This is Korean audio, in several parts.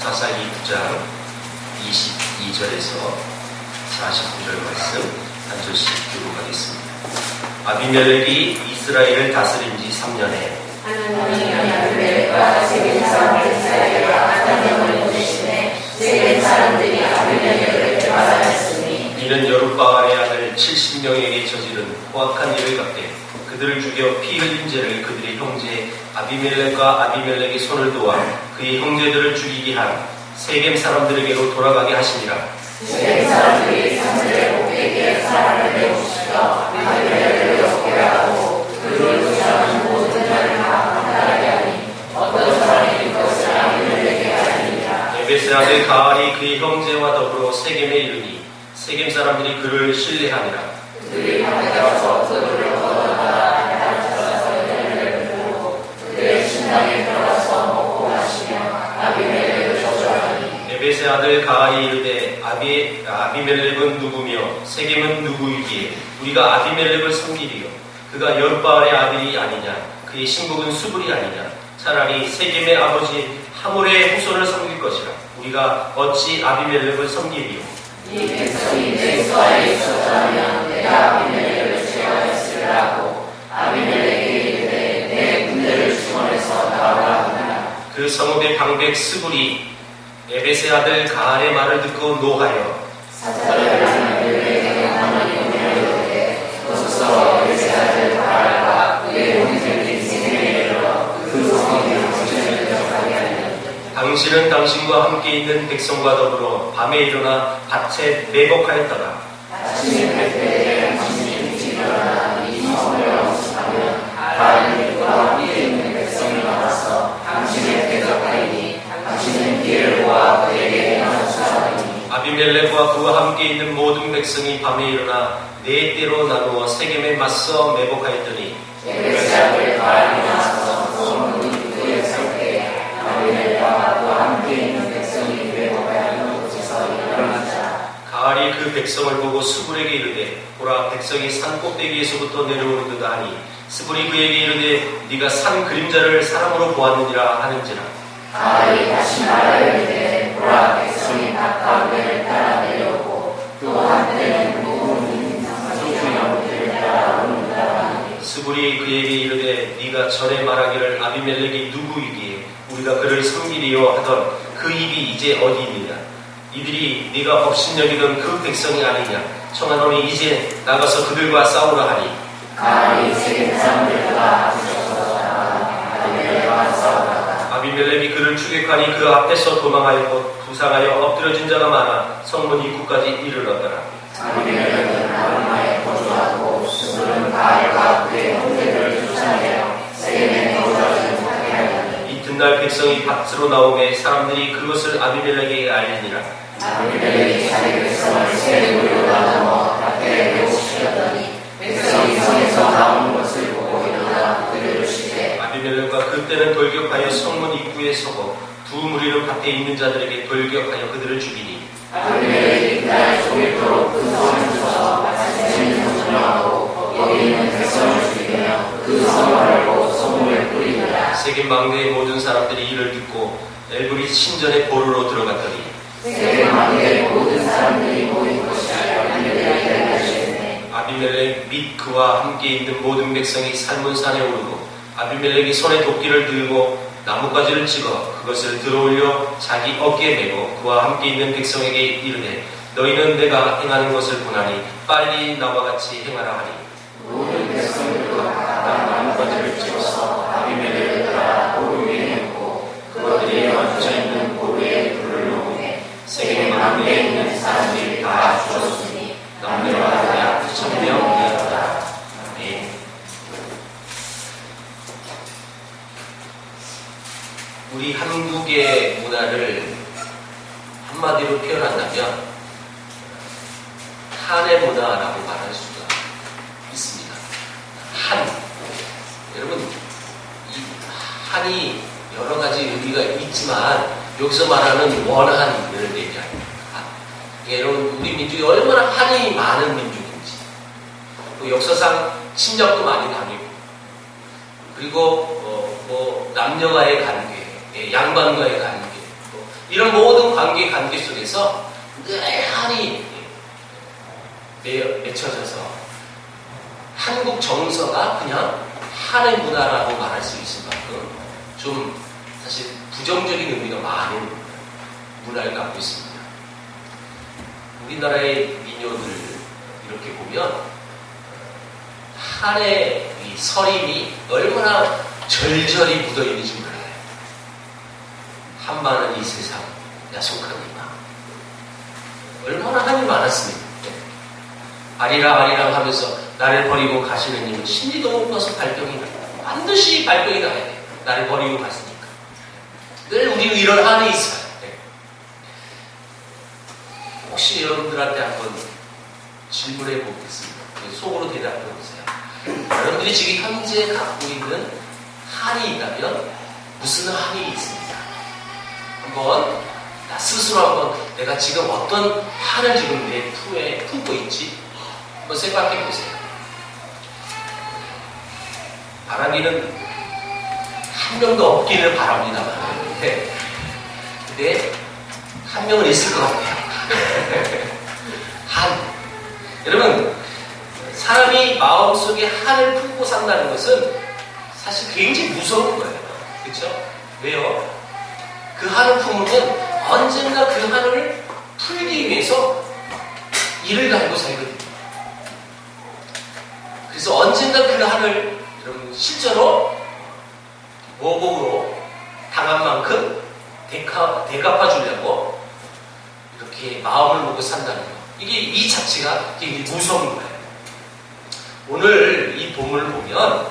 사사기 9장 22절에서 49절 말씀 한 절씩 교독하겠습니다. 아비멜렉이 이스라엘을 다스린 지 3년에 하나님이 아비멜렉과 세겜 사람들 사이에 악한 영을 보내시매 세겜 사람들이 아비멜렉을 배반하였으니 이는 여룻바알의 아들 70명에게 저지른 포악한 일을 갚되 그들을 죽여 피 흘린 죄를 그들의 형제 아비멜렉과 아비멜렉의 손을 도와 그의 형제들을 죽이게 한 세겜 사람들에게로 돌아가게 하시니라. 세겜 사람들이 사무엘의 목에게 사람을 내오시켜 아비멜렉을 얻게 하고 그를 조사하는 모든 자를 다 강탈하게 하니 어떤 사람이 그것을 아비멜렉에게 알리니라. 에베스 아들 가알이 그의 형제와 더불어 세겜에 이르니 세겜 사람들이 그를 신뢰하니라. 그들이 밤에 가서 그들을 걷어다가 나라에서 열매를 들고 그들의 신당에 들어가서 먹고 마시며 아비멜렉을 저주하니 에베스의 아들 가알이 이르되 아비멜렉은 누구며 세겜은 누구이기에 우리가 아비멜렉을 섬기리요. 그가 여룻바알의 아들이 아니냐. 그의 신복은 수불이 아니냐. 차라리 세겜의 아버지 하몰의 후손을 섬길 것이라. 우리가 어찌 아비멜렉을 섬기리요. 이 백성이 내 수하에 있었다면 내가 아비멜렉을 제어했으리라고 아비멜렉이 이르되 내 군대를 충원해서 나오라 하니라. 그 성읍의 방백 스불이 에베스의 아들 가알의 말을 듣고 노하여 사자를 하는 아비멜렉에게 가만히 이르되 어서 에베스의 아들 가알과 그의 형제들이 세겜에 이르러 그 성읍의 방백을 대적하게 하니 당신은 당신과 함께 있는 백성과 더불어 밤에 일어나 밭에 매복하였다가 아침에 갈 때에 당신이 일찍 일어나 이 성을 왕숙하면 가알과 함께 있는 백성이 나와서 당신을 대적하리니 당신은 피해를 보아 그에게 행하는 수사하리니 아비멜렉과 그와 함께 있는 모든 백성이 밤에 일어나 네 때로 나누어 세겜에 맞서 매복하였더니 에베스의 아들 가알이 나와서 소문이 그의 살때 아비멜렉과 그와 함께 있는 백성이 매복하였는 곳에서 일어나자 가알이 그 백성을 보고 스불에게 이르되 보라 백성이 산 꼭대기에서부터 내려오는도다 하니 스불이 그에게 이르되 네가 산 그림자를 사람으로 보았느니라 하는지라. 가알이 다시 말하였는데 보라 백성이 밭 가운데를 따라 내려오고 또 한때는 무거운 상수나무들을 따라 오는다 하니 스불이 그에게 이르되 네가 전에 말하기를 아비멜렉이 누구이기에 우리가 그를 섬기리요 하던 그 입이 이제 어디 있느냐. 이들이 네가 업신여기던 그 백성이 아니냐. 청하노니 이제 나가서 그들과 싸우라 하니 가알이 세겜 사람들과 앞서서 나가 아비멜렉과 싸우다가 아비멜렉이 그를 추격하니 그 앞에서 도망하였고 부상하여 엎드려진 자가 많아 성문 입구까지 이르렀더라. 아비멜렉은 아르마에 거주하고 스불은 가알과 그의 형제들을 쫓아내어 세겜에 거주하지 못하게 하니 이튿날 백성이 밭으로 나오매 사람들이 그것을 아비멜렉에게 알리니라. 아비멜렉이 자기 백성을 세겜으로 넘어 밭에 매복시켰더니 백성이 성에서 나오는 것을 보고 일어나 그들을 시되 아비멜렉과 그때는 돌격하여 성문 입구에 서고 두 무리는 밭에 있는 자들에게 돌격하여 그들을 죽이니 아비멜렉이 그날 종일토록 그 성을 쳐서 밭에 전령하고 거기 있는 백성을 죽이며 그 성을 알고 소문을 뿌리니라. 세겜 망대의 모든 사람들이 이를 듣고 엘브리 신전의 보루로 들어갔더니 세겜 망대의 모든 사람들이 모인 것이 아비멜렉에게 알려지니 아비멜렉 및 그와 함께 있는 모든 백성이 살문산에 오르고 아비멜렉이 손에 도끼를 들고 나뭇가지를 찍어 그것을 들어올려 자기 어깨에 메고 그와 함께 있는 백성에게 이르되 너희는 내가 행하는 것을 보나니 빨리 나와 같이 행하라 하니 모든 백성들도 각각 나뭇가지를 찍어서 아비멜렉을 따라 보루 위에 놓고 그것들이 얹혀 있는 보루에 불을 놓으며 세겜 망대에 있는 사람들이 다 죽었으니 남녀와 약 9,000명이었다. 아멘. 우리 한국의 문화를 한마디로 표현한다면 한의 문화라고 말할 수가 있습니다. 한. 여러분, 이 한이 여러 가지 의미가 있지만 여기서 말하는 원한을 얘기합니다. 여러분, 우리 민족이 얼마나 한이 많은 민족인지, 또 역사상 침략도 많이 당했고, 그리고 남녀와의 관계, 양반과의 관계, 이런 모든 관계 속에서 늘 한이 맺혀져서 한국 정서가 그냥 한의 문화라고 말할 수 있을 만큼 좀 사실 부정적인 의미가 많은 문화를 갖고 있습니다. 우리나라의 민요들 이렇게 보면 한의 이 서림이 얼마나 절절히 묻어있는지 몰라요. 한반은 이 세상 야속하니까 얼마나 한이 많았습니까? 아리랑 아리랑 하면서 나를 버리고 가시는 님은 신리도 못 봐서 발병이 나요. 반드시 발병이 나야 돼요. 나를 버리고 갔으니까. 늘 우리는 이런 한이 있어요. 혹시 여러분들한테 한번 질문해 보겠습니다. 속으로 대답해 보세요. 여러분들이 지금 현재 갖고 있는 한이 있다면 무슨 한이 있습니까? 한번 나 스스로 한번 내가 지금 어떤 한을 지금 내 품에 품고 있지? 한번 생각해 보세요. 바라기는 한 명도 없기를 바랍니다만 근데 한 명은 있을 것 같아요. 한. 여러분, 사람이 마음속에 한을 품고 산다는 것은 사실 굉장히 무서운 거예요. 그렇죠? 왜요? 그 한을 품으면 언젠가 그 한을 풀기 위해서 일을 갈고 살거든요. 그래서 언젠가 그 한을 여러분 실제로 모복으로 당한 만큼 대갚아 주려고 이렇게 마음을 먹고 산다는 거. 이게 이 자체가 굉장히 무서운 거예요. 오늘 이 본문을 보면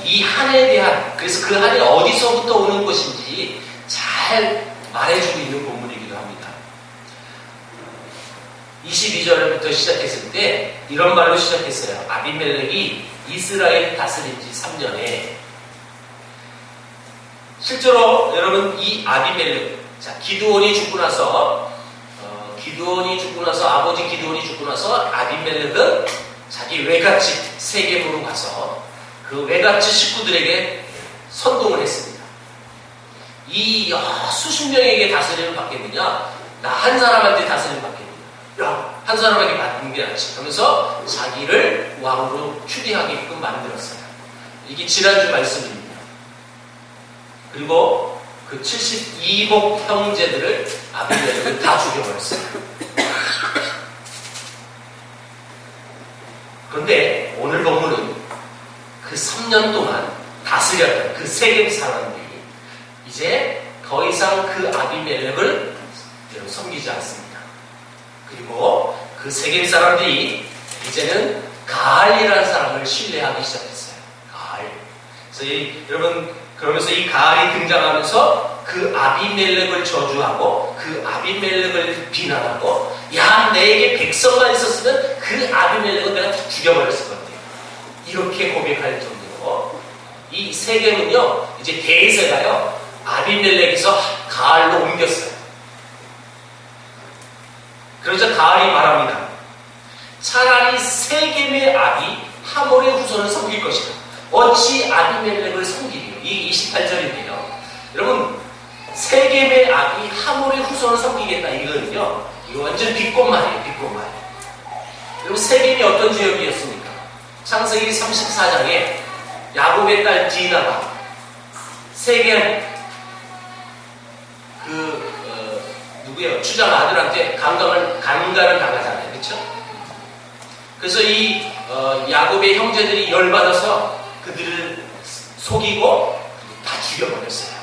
이 한에 대한, 그래서 그 한이 어디서부터 오는 것인지 잘 말해주고 있는 본문이기도 합니다. 22절부터 시작했을 때 이런 말로 시작했어요. 아비멜렉이 이스라엘 다스린 지 3년에 실제로 여러분 이 아비멜렉, 자 기드온이 죽고 나서 아버지 기드온이 죽고 나서 아비멜렉은 자기 외갓집 세겜으로 가서 그 외갓집 식구들에게 선동을 했습니다. 이 수십 명에게 다스림을 받겠느냐? 나 한 사람한테 다스림을 받겠느냐? 야, 한 사람에게 받는 게 낫지. 하면서 자기를 왕으로 추대하게끔 만들었어요. 이게 지난주 말씀입니다. 그리고 그 72복 형제들을 아비멜렉은 다 죽여버렸어요. 그런데 오늘 본문은 그 3년 동안 다스렸던 그 세겜 사람들이 이제 더 이상 그 아비멜렉을 섬기지 않습니다. 그리고 그 세겜 사람들이 이제는 가알이라는 사람을 신뢰하기 시작했어요. 가알. 그래서 여러분 그러면서 이 가알이 등장하면서 그 아비멜렉을 저주하고 그 아비멜렉을 비난하고 야 내게 백성만 있었으면 그 아비멜렉은 내가 다 죽여버렸을 것 같아요. 이렇게 고백할 정도로 이 세겜은요 이제 대세가요 아비멜렉에서 가알로 옮겼어요. 그러자 가알이 말합니다. 차라리 세겜의 아비 하몰의 후손을 섬길 것이다. 어찌 아비멜렉을 섬기리요? 이 28절인데요. 여러분 세겜의 아비 하몰의 후손을 섬기겠다 이거는요. 이거 완전 비꼬말이에요. 비꼬말. 여러분 세겜이 어떤 지역이었습니까? 창세기 34장에 야곱의 딸 디나가 세겜 누구예요? 추장 아들한테 강간을 당하잖아요. 그렇죠? 그래서 이 야곱의 형제들이 열받아서 그들을 속이고 다 죽여버렸어요.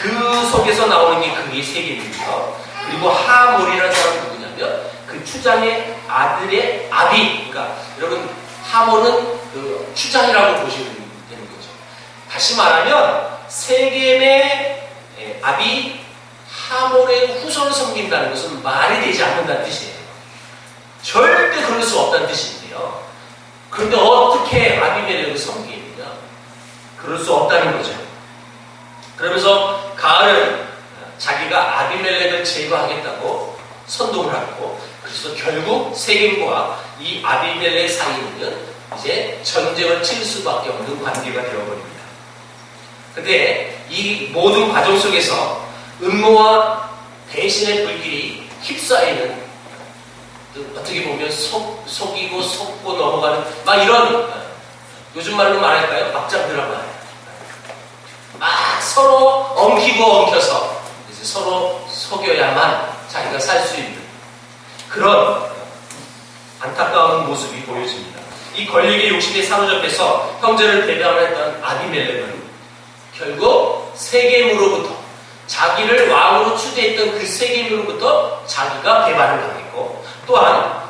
그 속에서 나오는 게 그게 세겜이고요. 그리고 하몰이라는 사람은 누구냐면 그 추장의 아들의 아비. 그러니까 여러분 하몰은 그 추장이라고 보시면 되는 거죠. 다시 말하면 세겜의 아비 하몰의 후손을 섬긴다는 것은 말이 되지 않는다는 뜻이에요. 절대 그럴 수 없다는 뜻인데요. 그런데 어떻게 아비멜렉을 섬기느냐? 그럴 수 없다는 거죠. 그러면서 가알은 자기가 아비멜렉을 제거하겠다고 선동을 하고 그래서 결국 세겜과 이 아비멜렉 사이에는 이제 전쟁을 칠 수밖에 없는 관계가 되어버립니다. 근데 이 모든 과정 속에서 음모와 배신의 불길이 휩싸이는, 어떻게 보면 속이고 속고 넘어가는 막 이런, 요즘 말로 말할까요? 막장 드라마예요. 막 서로 엉키고 엉켜서 이제 서로 속여야만 자기가 살 수 있는 그런 안타까운 모습이 보여집니다. 이 권력의 욕심에 사로잡혀서 형제를 배반했던 아비멜렉은 결국 세겜으로부터, 자기를 왕으로 추대했던 그 세겜으로부터 자기가 배반을 당했고, 또한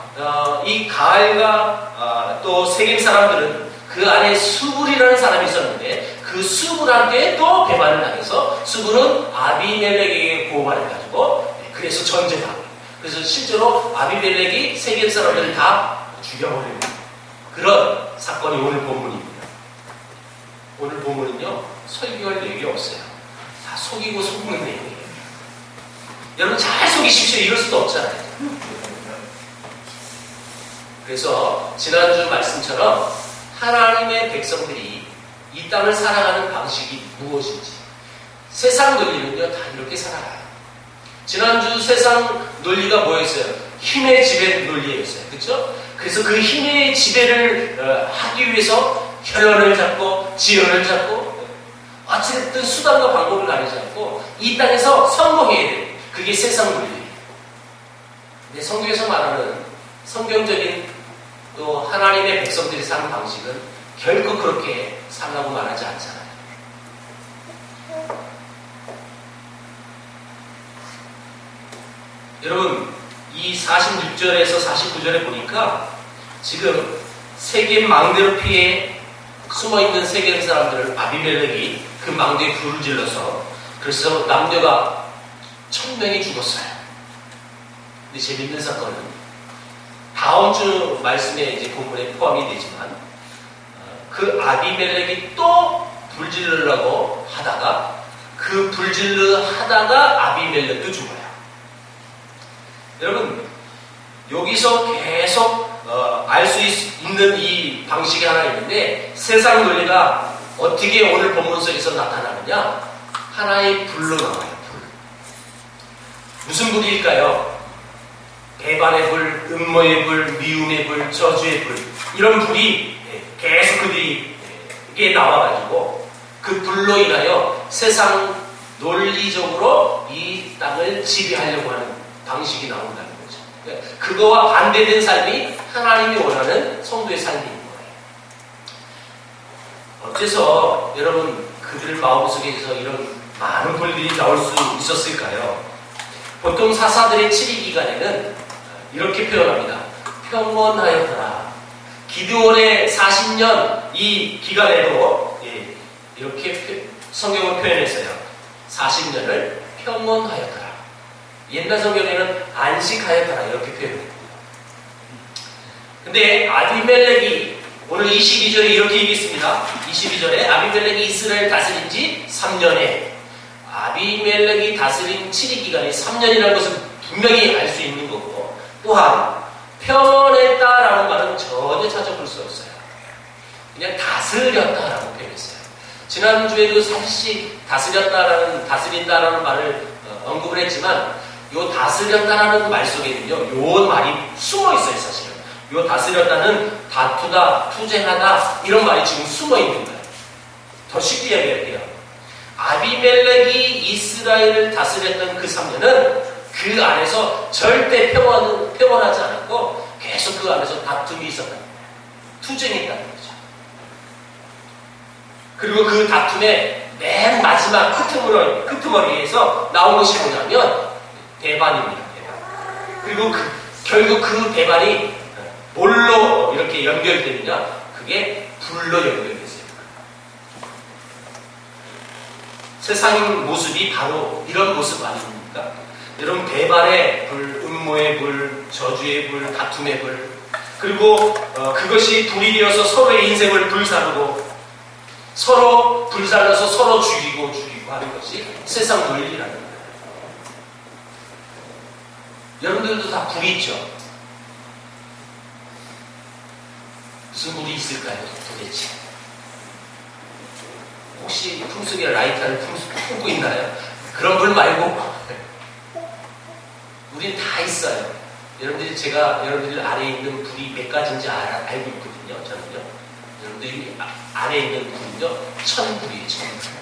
이 가알과 또 세겜 사람들은 그 안에 수불이라는 사람이 있었는데 그 수불한테 또 배반을 당해서 수불은 아비멜렉에게 고발을 가지고, 그래서 전쟁하고, 그래서 실제로 아비멜렉이 세겜 사람들을 다 죽여버리는 그런 사건이 오늘 본문입니다. 오늘 본문은요, 설교할 내용이 없어요. 다 속이고 속는 내용이에요. 여러분 잘 속이십시오. 이럴 수도 없잖아요. 그래서 지난주 말씀처럼 하나님의 백성들이 이 땅을 살아가는 방식이 무엇인지, 세상 논리는요 다 이렇게 살아가요. 지난주 세상 논리가 뭐였어요? 힘의 지배 논리였어요. 그렇죠? 그래서 그 힘의 지배를 하기 위해서 혈연을 잡고 지연을 잡고 어쨌든 수단과 방법을 가리지 않고 이 땅에서 성공해야 돼요. 그게 세상 논리예요. 근데 성경에서 말하는 성경적인 또 하나님의 백성들이 사는 방식은 결코 그렇게 살라고 말하지 않잖아요. 여러분, 이 46절에서 49절에 보니까 지금 세겜 망대로 피해 숨어있는 세겜 사람들을 아비멜렉이 그 망대에 불을 질러서, 그래서 남녀가 1000명이 죽었어요. 근데 재밌는 사건은 다음 주 말씀에 이제 본문에 포함이 되지만 그 아비멜렉이 또 불질르려고 하다가 그 불질르 하다가 아비멜렉도 죽어요. 여러분 여기서 계속 알 수 있는 이 방식이 하나 있는데, 세상 논리가 어떻게 오늘 본문 속에서 나타나느냐, 하나의 불로 나와요. 불. 무슨 불일까요? 배반의 불, 음모의 불, 미움의 불, 저주의 불, 이런 불이 계속 그들에게 나와가지고 그 불로 인하여 세상 논리적으로 이 땅을 지배하려고 하는 방식이 나온다는 거죠. 그거와 반대된 삶이 하나님이 원하는 성도의 삶인 거예요. 어째서 여러분 그들 마음속에서 이런 많은 불들이 나올 수 있었을까요? 보통 사사들의 치리 기간에는 이렇게 표현합니다. 평온하였더라. 기드온의 40년 이 기간에도 이렇게 성경을 표현했어요. 40년을 평온하였더라. 옛날 성경에는 안식하였더라 이렇게 표현합니다. 근데 아비멜렉이 오늘 22절에 이렇게 얘기했습니다. 22절에 아비멜렉이 이스라엘 다스린 지 3년에, 아비멜렉이 다스린 치리 기간이 3년이라는 것은 분명히 알 수 있는 거고, 또한 평온했다라는 말은 전혀 찾아볼 수 없어요. 그냥 다스렸다라고 표현했어요. 지난주에도 사실 다스린다라는 말을 언급을 했지만, 요 다스렸다라는 말 속에는요, 요 말이 숨어 있어요, 사실은. 요 다스렸다는 다투다, 투쟁하다, 이런 말이 지금 숨어 있는 거예요. 더 쉽게 이야기할게요. 아비멜렉이 이스라엘을 다스렸던 그 3년은 그 안에서 절대 평온하지 않았고, 계속 그 안에서 다툼이 있었다는 거예요. 투쟁했다는 거죠. 그리고 그 다툼의 맨 마지막 끄트머리에서 나온 것이 뭐냐면 배반입니다. 배반. 그리고 결국 그 배반이 뭘로 이렇게 연결되느냐? 그게 불로 연결됐어요. 세상의 모습이 바로 이런 모습 아닙니까? 여러분, 배반의 불, 음모의 불, 저주의 불, 다툼의 불, 그리고 그것이 불이 되어서 서로의 인생을 불사르고 서로 불살라서 서로 죽이고 하는 것이 세상 논리라는 거예요. 여러분들도 다 불이 있죠? 무슨 불이 있을까요, 도대체? 혹시 품속에 라이터를 품고 있나요? 그런 분 말고 우린 다 있어요. 여러분들이 제가 여러분들 아래에 있는 불이 몇 가지인지 알고 있거든요. 저는요. 여러분들이 아래에 있는 불은요 1000불이에요.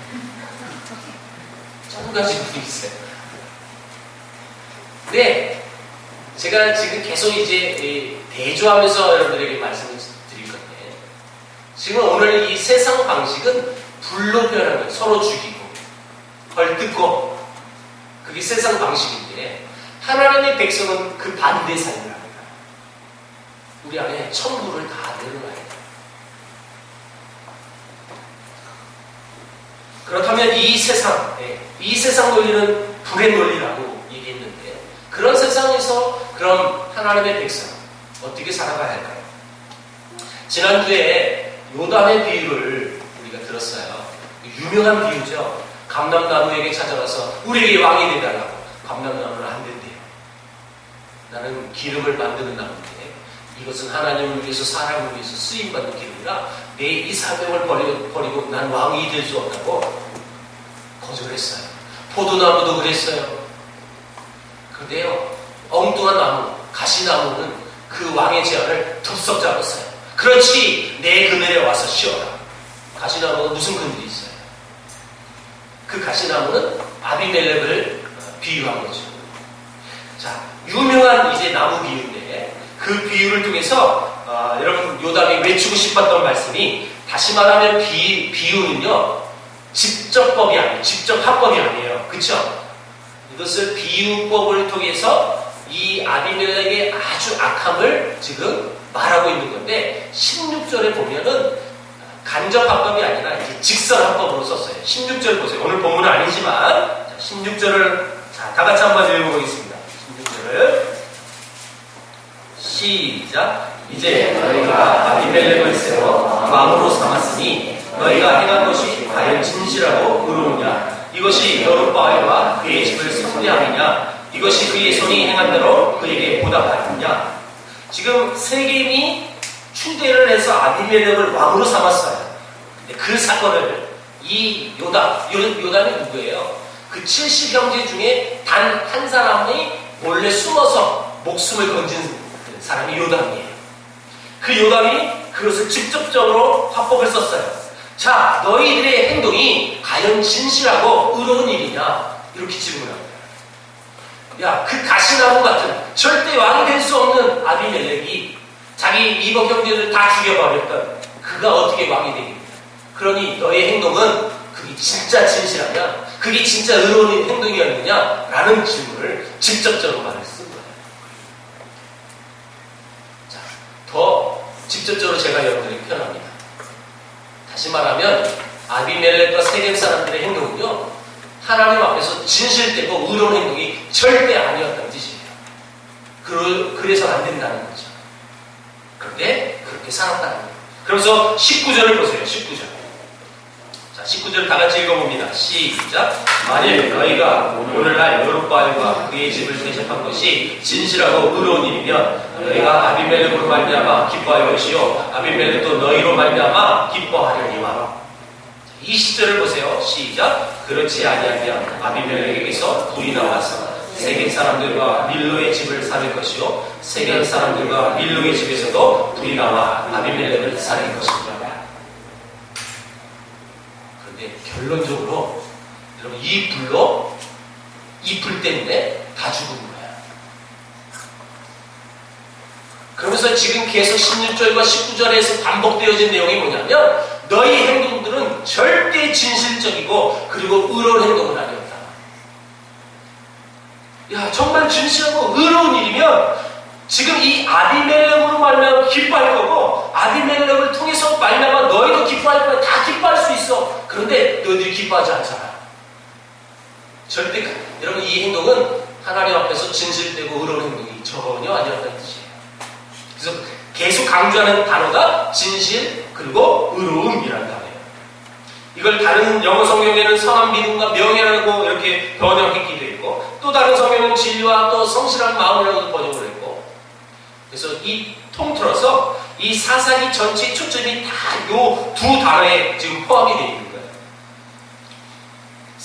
1000가지 불이 있어요. 네, 제가 지금 계속 이제 대조하면서 여러분들에게 말씀을 드릴 건데, 지금 오늘 이 세상 방식은 불로 변하는 거예요. 서로 죽이고 헐뜯고, 그게 세상 방식인데 하나님의 백성은 그 반대 삶을 합니다. 우리 안에 천불을 다 내려놔야 돼요. 그렇다면 이 세상 논리는 불의 논리라고 얘기했는데, 그런 세상에서 그럼 하나님의 백성 어떻게 살아가야 할까요? 지난주에 요담의 비유를 우리가 들었어요. 유명한 비유죠. 감람나무에게 찾아가서 우리에게 왕이 되달라고. 감람나무는 안 된대요. 나는 기름을 만드는 나무인데 이것은 하나님을 위해서 사람을 위해서 쓰임받는 기름이라 내 이 사명을 버리고 난 왕이 될 수 없다고 거절했어요. 포도나무도 그랬어요. 그런데요, 엉뚱한 나무, 가시나무는 그 왕의 제안을 덥석 잡았어요. 그렇지, 내 그늘에 와서 쉬어라. 가시나무가 무슨 그늘이 있어요? 그 가시나무는 아비멜렉을 비유한 거죠. 자, 유명한 이제 나무 비유인데, 그 비유를 통해서 여러분 요담이 외치고 싶었던 말씀이, 다시 말하면 비유는요 직접법이 아니에요. 직접 합법이 아니에요. 그렇죠? 이것을 비유법을 통해서 이 아비멜렉의 아주 악함을 지금 말하고 있는 건데, 16절에 보면은 간접합법이 아니라 이제 직설합법으로 썼어요. 16절 보세요. 오늘 본문은 아니지만 16절을 다 같이 한번 읽어보겠습니다. 16절을 시작. 이제 너희가 아비멜렉을 세워 왕으로 삼았으니 너희가 행한 것이 과연 진실하고 의로우냐? 이것이 여룻바알과 그의 집을 섭리함이냐? 이것이 그의 손이 행한 대로 그에게 보답하였느냐? 지금 세겜이 추대를 해서 아비멜렉을 왕으로 삼았어요. 그 사건을 이 요담이 누구예요? 그 70형제 중에 단 한 사람이 몰래 숨어서 목숨을 건진 사람이 요담이에요. 그 요담이 그것을 직접적으로 화법을 썼어요. 자, 너희들의 행동이 과연 진실하고 의로운 일이냐? 이렇게 질문합니다. 야, 그 가시나무 같은 절대 왕이 될 수 없는 아비멜렉이 자기 이복 형제들 다 죽여버렸던 그가 어떻게 왕이 되겠냐? 그러니 너의 행동은 그게 진짜 진실하냐? 그게 진짜 의로운 행동이었느냐? 라는 질문을 직접적으로 말을 쓴 거예요. 자, 더 직접적으로 제가 여러분에게 표현합니다. 다시 말하면 아비멜렉과 세겜 사람들의 행동은요, 하나님 앞에서 진실되고 의로운 행동이 절대 아니었다는 뜻이에요. 그래서 안 된다는 거죠. 그런데 그렇게 살았다는 거예요. 그래서 19절을 보세요. 19절. 자, 19절 다 같이 읽어봅니다. 시작. 만일 너희가 오늘날 여룻바알과 그의 집을 대접한 것이 진실하고 의로운 일이면 너희가 아비멜렉으로 말미암아 기뻐할 것이요 아비멜렉도 너희로 말미암아 기뻐하려니와. 20절을 보세요. 시작. 그렇지 아니하면 아비멜렉에게서 불이 나와서 세겜 사람들과 밀로의 집을 살릴 것이요 세겜 사람들과 밀로의 집에서도 불이 나와 아비멜렉을 살릴 것입니다. 그런데 결론적으로 여러분 이 불 때문에 다 죽은 거예요. 그러면서 지금 계속 16절과 19절에서 반복되어진 내용이 뭐냐면, 너희 행동들은 절대 진실적이고 그리고 의로운 행동은 아니었다. 야, 정말 진실하고 의로운 일이면 지금 이 아비멜렉으로 말미암아 기뻐할 거고, 아비멜렉을 통해서 말미암아 너희도 기뻐할 거야. 다 기뻐할 수 있어. 그런데 너희들이 기뻐하지 않잖아. 절대 여러분 이 행동은 하나님 앞에서 진실되고 의로운 행동이 전혀 아니었다는 뜻이에요. 그래서 계속 강조하는 단어가 진실 그리고 의로움이라는 단어예요. 이걸 다른 영어 성경에는 선한 믿음과 명예라고 이렇게 번역했기도 했고, 또 다른 성경은 진리와 또 성실한 마음이라고 번역을 했고, 그래서 이 통틀어서 이 사사기 전체의 초점이 다 요 두 단어에 지금 포함이 되어 있는 거예요.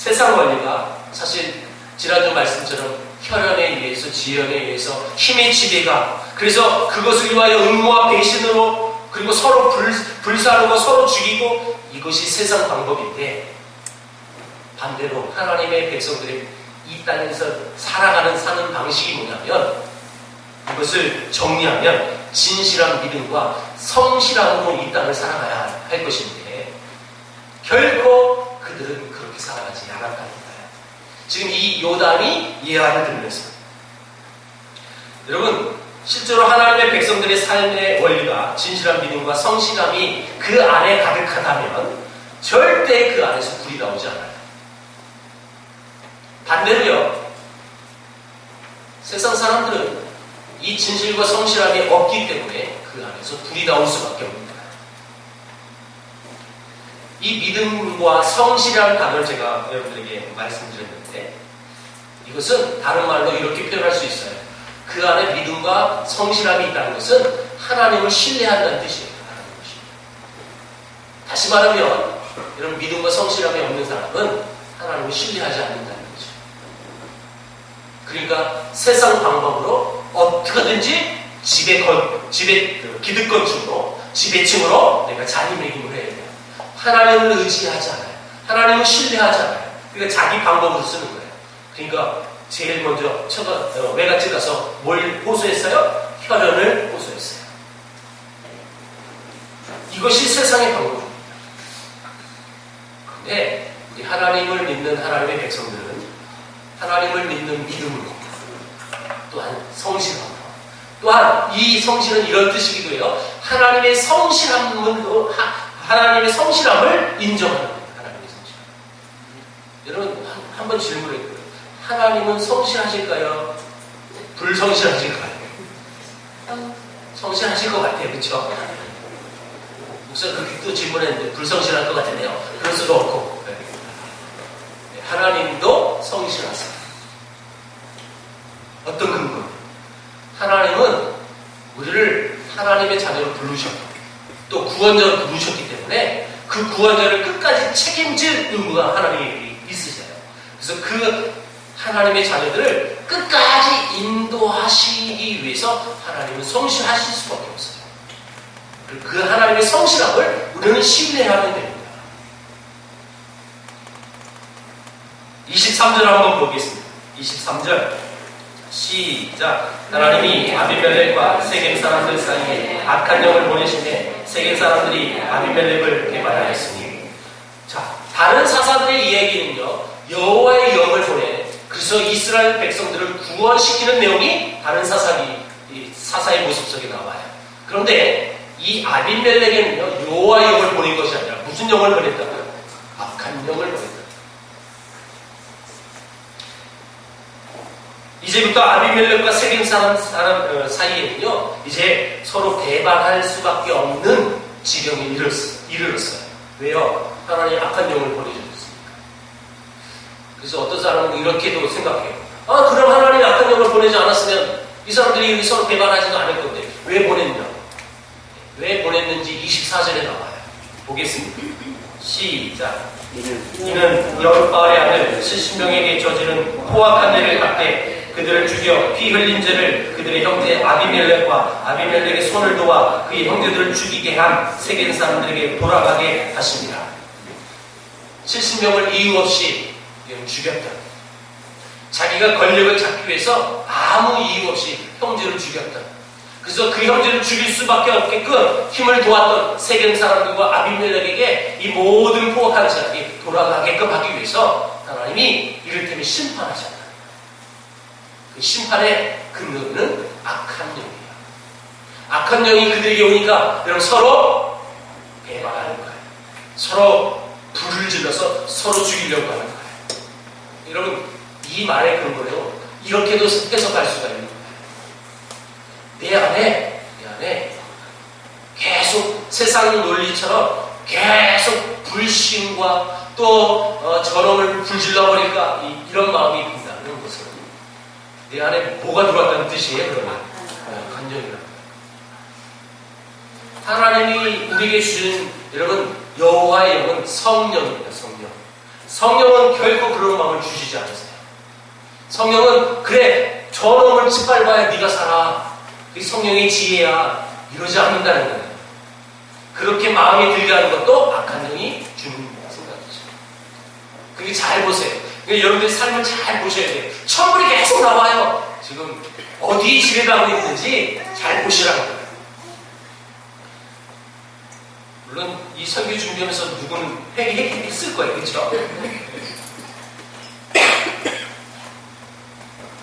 세상 원리가 사실 지난주 말씀처럼 혈연에 의해서 지연에 의해서 힘의 지배가 그래서 그것을 위하여 음모와 배신으로 그리고 서로 불사르고 서로 죽이고 이것이 세상 방법인데 반대로 하나님의 백성들이 이 땅에서 사는 방식이 뭐냐면 이것을 정리하면 진실한 믿음과 성실함으로 이 땅을 살아가야 할 것인데 결코 그들은 그렇게 살아가지 않았다는 거예요. 지금 이 요담이 예언을 들으면서 여러분 실제로 하나님의 백성들의 삶의 원리가 진실한 믿음과 성실함이 그 안에 가득하다면 절대 그 안에서 불이 나오지 않아요. 반대로요. 세상 사람들은 이 진실과 성실함이 없기 때문에 그 안에서 불이 나올 수밖에 없습니다. 이 믿음과 성실한 단어를 제가 여러분들에게 말씀드렸는데 이것은 다른 말로 이렇게 표현할 수 있어요. 그 안에 믿음과 성실함이 있다는 것은 하나님을 신뢰한다는 뜻이에요. 다시 말하면 여러분 믿음과 성실함이 없는 사람은 하나님을 신뢰하지 않는다는 거죠. 그러니까 세상 방법으로 어떻게든지 집에 기득권층으로 지배층으로 내가 자리매김을 해야 돼요. 하나님을 의지하지 않아요. 하나님을 신뢰하지 않아요. 그러니까 자기 방법으로 쓰는 거예요. 그러니까 제일 먼저 외갓집 가서 뭘 호소했어요? 혈연을 호소했어요. 이것이 세상의 방법입니다. 그런데 우리 하나님을 믿는 하나님의 백성들은 하나님을 믿는 믿음으로 또한 성실함으로 또한 이 성실은 이런 뜻이기도 해요. 하나님의 성실함을 인정하는 거예요. 하나님의 성실함. 여러분 한번 질문해볼게요. 하나님은 성실하실까요? 불성실하실까요? 성실하실 것 같아요. 그렇죠? 목사가 그렇게 또 질문했는데 불성실할 것 같은데요. 그럴 수도 없고 하나님도 성실하세요. 어떤 근거? 하나님은 우리를 하나님의 자녀로 부르셨고 또 구원자로 부르셨기 때문에 그 구원자를 끝까지 책임질 의무가 하나님이 있으세요. 그래서 그 하나님의 자녀들을 끝까지 인도하시기 위해서 하나님은 성실하실 수밖에 없어요. 그 하나님의 성실함을 우리는 신뢰하면 됩니다. 23절 한번 보겠습니다. 23절 시작. 하나님이 아비멜렉과 세겜 사람들 사이에 악한 영을 보내시매 세겜 사람들이 아비멜렉을 배반하였으니. 자, 다른 사사들의 이야기는요 여호와의 영을 보내 그래서 이스라엘 백성들을 구원시키는 내용이 다른 사사의 모습 속에 나와요. 그런데 이 아비멜렉에는요 여호와의 영을 보낸 것이 아니라 무슨 영을 보냈다고요? 악한 영을 보냈다. 이제부터 아비멜렉과 세겜 사람 사이에는요 이제 서로 배반할 수밖에 없는 지경에 이르렀어요. 왜요? 하나님 악한 영을 보내주셨으니까. 그래서 어떤 사람은 이렇게도 생각해요. 아, 그럼 하나님이 악한 영을 보내지 않았으면 이 사람들이 서로 배반하지도 않을 건데 왜 보냈냐? 왜 보냈는지 24절에 나와요. 보겠습니다. 시작. 이는 여룻바알의 아들 70명에게 저지른 포악한 일을 갚되 그들을 죽여 피 흘린 죄를 그들의 형제 아비멜렉과 아비멜렉의 손을 도와 그의 형제들을 죽이게 한 세겜 사람들에게 돌아가게 하십니다. 70명을 이유 없이 죽였다. 자기가 권력을 잡기 위해서 아무 이유 없이 형제를 죽였다. 그래서 그 형제를 죽일 수밖에 없게끔 힘을 도왔던 세겜 사람들과 아비멜렉에게 이 모든 포악한 자들이 돌아가게끔 하기 위해서 하나님이 이를테면 심판하셨다. 그 심판의 근거는 악한 영이에요. 악한 영이 그들에게 오니까 여러분 서로 배반하는 거예요. 서로 불을 질러서 서로 죽이려고 하는 거예요. 여러분 이 말의 근거로 이렇게도 해석할 수가 있는 거예요. 내 안에 계속 세상 논리처럼 계속 불신과 또 저놈을 불질러버릴까 이런 마음이 든다는 것은 내 안에 뭐가 들어왔다는 뜻이에요. 그러면 간정이라는 거예요. 하나님이 우리에게 주신 여러분 여호와의 영은 성령입니다. 성령은 결코 그런 마음을 주시지 않으세요. 성령은 그래 저 놈을 짓밟아야 네가 살아. 그게 성령의 지혜야. 이러지 않는다는 거예요. 그렇게 마음이 들게 하는 것도 악한 영이 주는 생각이죠. 그게 잘 보세요. 그러니까 여러분들의 삶을 잘 보셔야 돼요. 천불이 계속 나와요. 지금 어디에 지배가고 있는지 잘 보시라는 거예요. 물론 이 설교 준비하면서 누구는 회개했을 거예요. 그렇죠?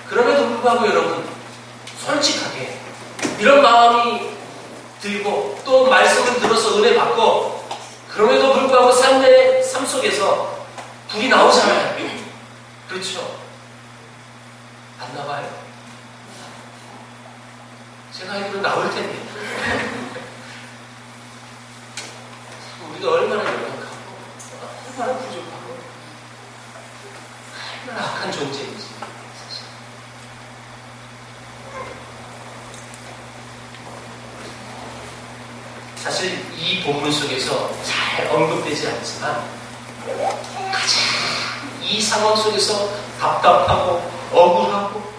그럼에도 불구하고 여러분 솔직하게 이런 마음이 들고 또 말씀을 들어서 은혜 받고 그럼에도 불구하고 삶 속에서 불이 나오잖아요. 그렇죠? 안 나와요? 제가 알기로 나올 텐데. 우리가 얼마나 연약하고 얼마나 부족하고 얼마나 악한 존재인지 사실 이 본문 속에서 잘 언급되지 않지만 가장 이 상황 속에서 답답하고 억울하고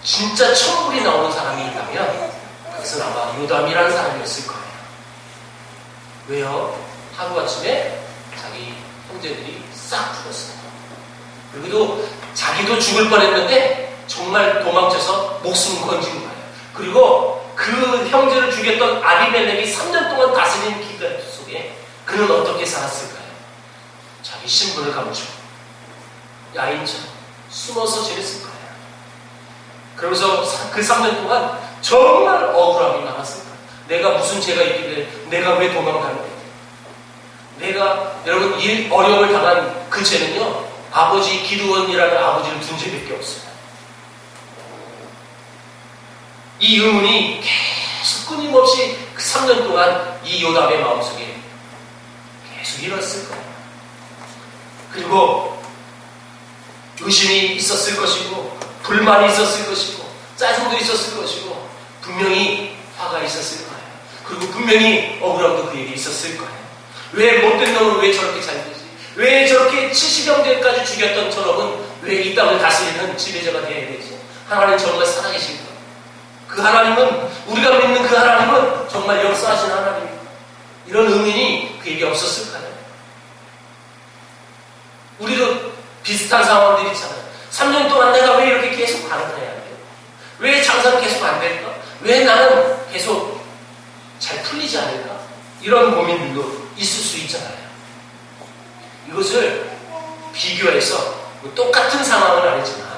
진짜 천불이 나오는 사람이 있다면 그것은 아마 요담이라는 사람이었을 거예요. 왜요? 하루아침에 자기 형제들이 싹 죽었어요. 그리고 자기도 죽을 뻔했는데 정말 도망쳐서 목숨 건진 거예요. 그리고 그 형제를 죽였던 아비멜렉이 3년 동안 다스린 기간 속에 그는 어떻게 살았을까요? 자기 신분을 감추고 야인처럼 숨어서 지냈을 거예요. 그러면서 그 3년 동안 정말 억울함이 많았을 거예요. 내가 무슨 죄가 있길래 내가 왜 도망가는 거예요? 내가 여러분 이 어려움을 당한 그 죄는요 아버지 기드온이라는 아버지를 둔 죄밖에 없어요. 이 의문이 계속 끊임없이 그 3년 동안 이 요담의 마음속에 계속 일었을 거예요. 그리고 의심이 있었을 것이고 불만이 있었을 것이고 짜증도 있었을 것이고 분명히 화가 있었을 거예요. 그리고 분명히 억울함도 그에게 있었을 거예요. 왜 못된 놈은 왜 저렇게 잘 되지? 왜 저렇게 70형제까지 죽였던 저놈은 왜 이 땅을 다스리는 지배자가 되어야 되지? 하나님 정말 살아계실까? 그 하나님은 우리가 믿는 그 하나님은 정말 역사하신 하나님입니다. 이런 의문이 그에게 없었을까요? 우리도 비슷한 상황들이 있잖아요. 3년 동안 내가 왜 이렇게 계속 가난해야 돼요? 왜 장사는 계속 안 될까? 왜 나는 계속 잘 풀리지 않을까? 이런 고민들도 있을 수 있잖아요. 이것을 비교해서 똑같은 상황은 아니지만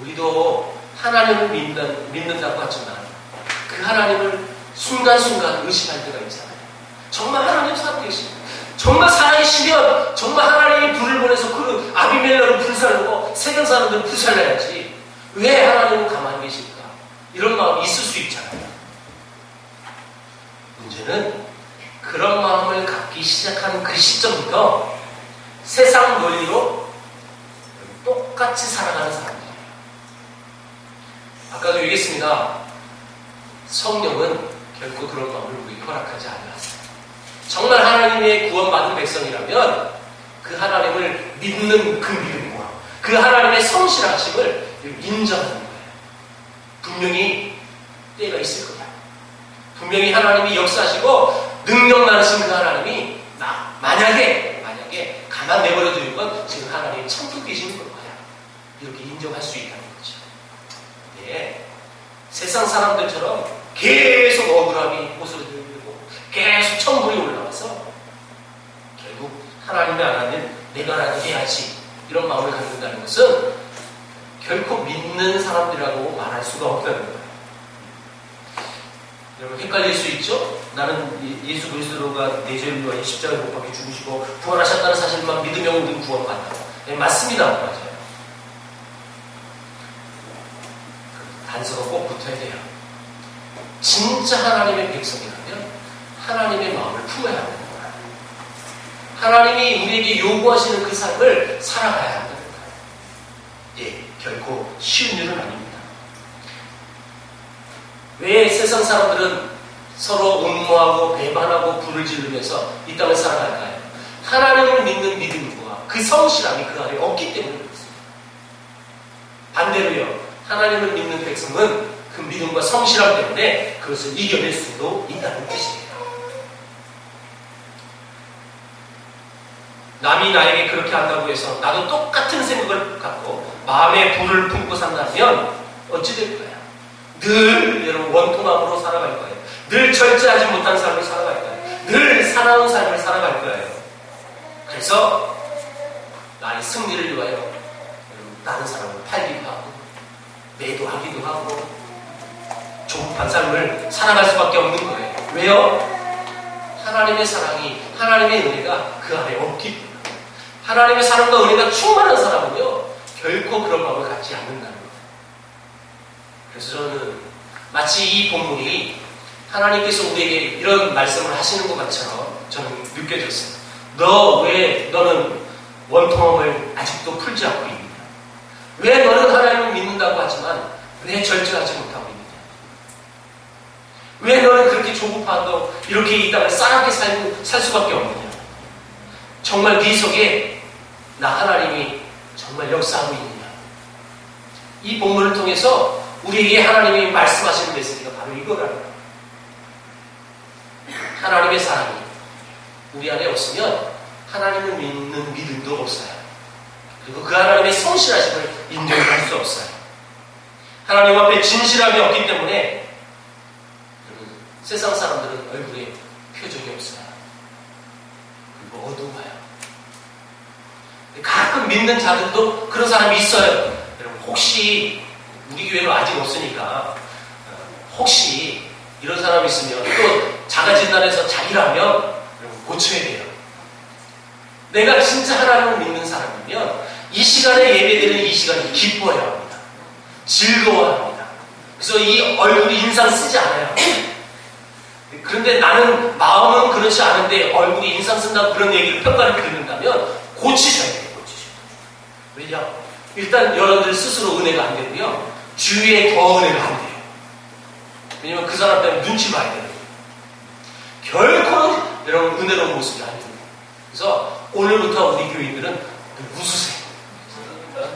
우리도 하나님을 믿는다고 하지만 그 하나님을 순간순간 의심할 때가 있잖아요. 정말 하나님 살아계시고 정말 살아계시면 정말 하나님이 불을 보내서 그 아비멜렉을 불살르고 세상 사람들을 불살라야지 왜 하나님은 가만히 계실까? 이런 마음이 있을 수 있잖아요. 문제는 그런 마음을 갖기 시작한 그 시점부터 세상 논리로 똑같이 살아가는 사람들이에요. 아까도 얘기했습니다. 성령은 결코 그런 마음을 우리에게 허락하지 않았어요. 정말 하나님의 구원받은 백성이라면 그 하나님을 믿는 그 믿음과 그 하나님의 성실하심을 인정하는 거예요. 분명히 때가 있을 거다. 분명히 하나님이 역사하시고 능력 많으신 그 하나님이 만약에 가만 내버려 두는 건 지금 하나님이 참고 계시는 거야. 이렇게 인정할 수 있다는 거죠. 예. 세상 사람들처럼 계속 억울함이 호소를 들고 계속 천불이 올라와서 결국 하나님이 안 하는 내가 라도 해야지 이런 마음을 갖는다는 것은 결코 믿는 사람들이라고 말할 수가 없다는 거예요. 여러분 헷갈릴 수 있죠? 나는 예수 그리스도가 내 죄를 위하여 십자가에 못 박혀 죽으시고 부활하셨다는 사실만 믿으면 우리는 구원받는다. 네, 맞습니다. 맞아요. 단서가 꼭 붙어야 돼요. 진짜 하나님의 백성이라면 하나님의 마음을 품어야 하는 거예요. 하나님이 우리에게 요구하시는 그 삶을 살아가야 한다는 거예요. 예, 결코 쉬운 일은 아닙니다. 왜 세상 사람들은 서로 음모하고 배반하고 불을 지르면서 이 땅을 살아갈까요? 하나님을 믿는 믿음과 그 성실함이 그 안에 없기 때문에 그렇습니다. 반대로요, 하나님을 믿는 백성은 그 믿음과 성실함 때문에 그것을 이겨낼 수도 있다는 뜻이에요. 남이 나에게 그렇게 한다고 해서 나도 똑같은 생각을 갖고 마음에 불을 품고 산다면 어찌 될 거야? 늘 여러분 원통함으로 살아갈 거예요. 늘 절제하지 못한 삶을 살아갈 거예요. 늘 사나운 삶을 살아갈 거예요. 그래서 나의 승리를 위하여 다른 사람을 팔기도 하고 매도하기도 하고 조급한 삶을 살아갈 수밖에 없는 거예요. 왜요? 하나님의 사랑이, 하나님의 은혜가 그 안에 없기 때문에. 하나님의 사랑과 은혜가 충만한 사람은요, 결코 그런 마음을 갖지 않는다는 거예요. 그래서 저는 마치 이 본문이 하나님께서 우리에게 이런 말씀을 하시는 것처럼 저는 느껴졌어요. 너 왜 너는 원통함을 아직도 풀지 않고 있느냐? 왜 너는 하나님을 믿는다고 하지만 왜 절제하지 못하고 있느냐? 왜 너는 그렇게 조급하고 이렇게 이 땅을 싸납게 살 수밖에 없느냐? 정말 네 속에 나 하나님이 정말 역사하고 있느냐? 이 본문을 통해서 우리에게 하나님이 말씀하시는 메시지가 바로 이거라는 거예요. 하나님의 사랑이 우리 안에 없으면 하나님을 믿는 믿음도 없어요. 그리고 그 하나님의 성실하심을 인정할 수 없어요. 하나님 앞에 진실함이 없기 때문에 세상 사람들은 얼굴에 표정이 없어요. 그리고 어두워요. 가끔 믿는 자들도 그런 사람이 있어요. 여러분 혹시 우리 교회는 아직 없으니까 혹시 이런 사람이 있으면 또 자가 진단해서 자기라면 여러분 고쳐야 돼요. 내가 진짜 하나님을 믿는 사람이면 이 시간에 예배드리는 이 시간을 기뻐해야 합니다. 즐거워합니다. 그래서 이 얼굴이 인상 쓰지 않아요. 그런데 나는 마음은 그렇지 않은데 얼굴이 인상 쓴다고 그런 얘기를 평가를 듣는다면 고치셔야 돼요. 왜냐? 일단 여러분들 스스로 은혜가 안 되고요. 주위에 더 은혜가 안 돼요. 왜냐면 그 사람 때문에 눈치 봐야 돼요. 결코 여러분 은혜로운 모습이 아닙니다. 그래서 오늘부터 우리 교인들은 웃으세요.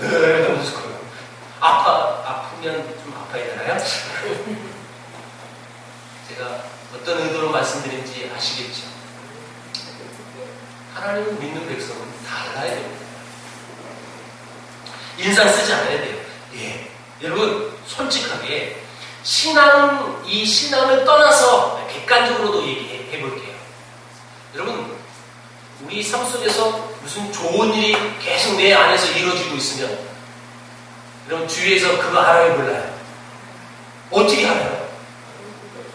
늘 웃을 거예요. 아프면 좀 아파야 되나요? 제가 어떤 의도로 말씀드린지 아시겠죠? 하나님을 믿는 백성은 달라야 됩니다. 인상 쓰지 않아야 돼요. 예. 여러분, 솔직하게, 이 신앙을 떠나서 객관적으로도 얘기해 볼게요. 여러분, 우리 삶 속에서 무슨 좋은 일이 계속 내 안에서 이루어지고 있으면, 여러분, 주위에서 그거 알아요, 몰라요? 어떻게 알아요?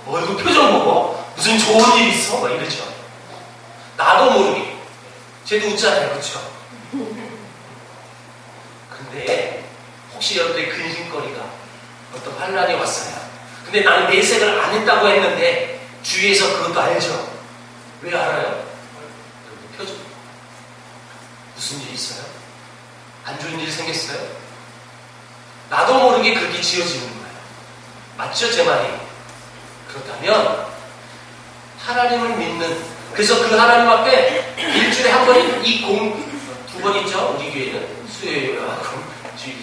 얼굴 표정 보고, 무슨 좋은 일 있어? 막 이러죠. 나도 모르게. 쟤도 웃잖아요, 그렇죠? 근데 혹시 여러분들의 근심거리가 어떤 환란이 왔어요. 근데 나는 내색을 안 했다고 했는데 주위에서 그것도 알죠. 왜 알아요? 여러분 표정. 무슨 일이 있어요? 안 좋은 일이 생겼어요? 나도 모르게 그렇게 지어지는 거예요. 맞죠? 제 말이. 그렇다면 하나님을 믿는, 그래서 그 하나님 앞에 일주일에 한 번이 두 번 있죠? 우리 교회는 수요일하고 주일.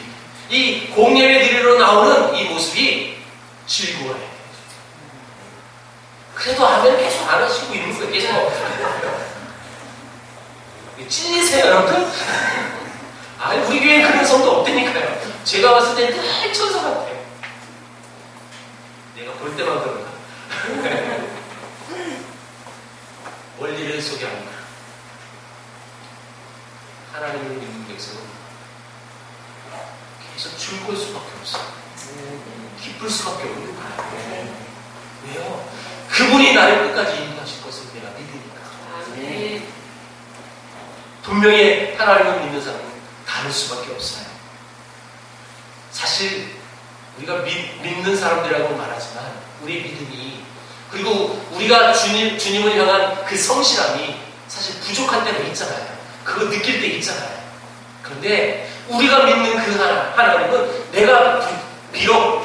이 공예배 드리러 나오는 이 모습이 즐거워요. 그래도 아멘 계속 안 하시고 있는 거예요. 계속. 찔리세요, 여러분? 아니, 우리 교회는 그런 성도 없다니까요. 제가 봤을 때 늘 천사 같아요. 내가 볼 때만 그런가? 원리를 소개합니다. 하나님을 믿는 백성은 계속 즐거울 수밖에 없어요. 기쁠 수밖에 없는 거예요. 왜요? 그분이 나를 끝까지 인도하실 것을 내가 믿으니까. 분명히 하나님을 믿는 사람은 다를 수밖에 없어요. 사실 우리가 믿는 사람들이라고 말하지만 우리의 믿음이, 그리고 우리가 주님을 향한 그 성실함이 사실 부족할 때가 있잖아요. 그거 느낄 때 있잖아요. 그런데 우리가 믿는 그 하나님은 내가 비록